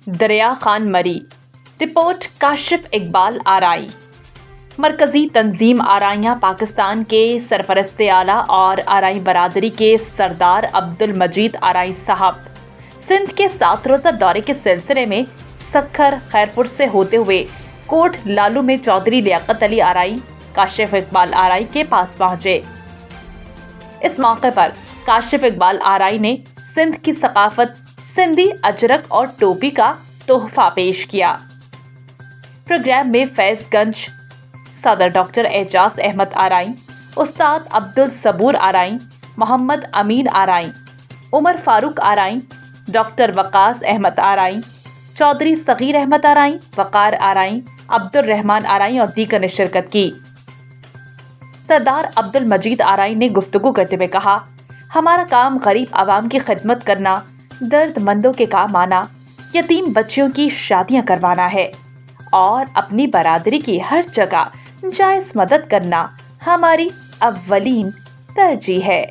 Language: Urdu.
دریا خان مری۔ رپورٹ کاشف اقبال آرائی۔ مرکزی تنظیم آرائیاں پاکستان کے سرپرست اعلیٰ اور آرائی برادری کے سردار عبدالمجید آرائی صاحب سندھ کے 7 روزہ دورے کے سلسلے میں سکھر خیرپور سے ہوتے ہوئے کوٹ لالو میں چودھری لیاقت علی آرائی کاشف اقبال آرائی کے پاس پہنچے۔ اس موقع پر کاشف اقبال آرائی نے سندھ کی ثقافت سندھی اجرک اور ٹوپی کا تحفہ پیش کیا۔ پروگرام میں فیض گنج صدر ڈاکٹر اعجاز احمد آرائی، استاد عبدالصبور آرائی، محمد امین آرائی، عمر فاروق آرائی، ڈاکٹر وقاص احمد آرائی، چودھری صغیر احمد آرائی، وقار آرائی، عبدالرحمان آرائی اور دیگر نے شرکت کی۔ سردار عبدالمجید آرائی نے گفتگو کرتے ہوئے کہا، ہمارا کام غریب عوام کی خدمت کرنا، درد مندوں کے کام آنا، یتیم بچیوں کی شادیاں کروانا ہے اور اپنی برادری کی ہر جگہ جائز مدد کرنا ہماری اولین ترجیح ہے۔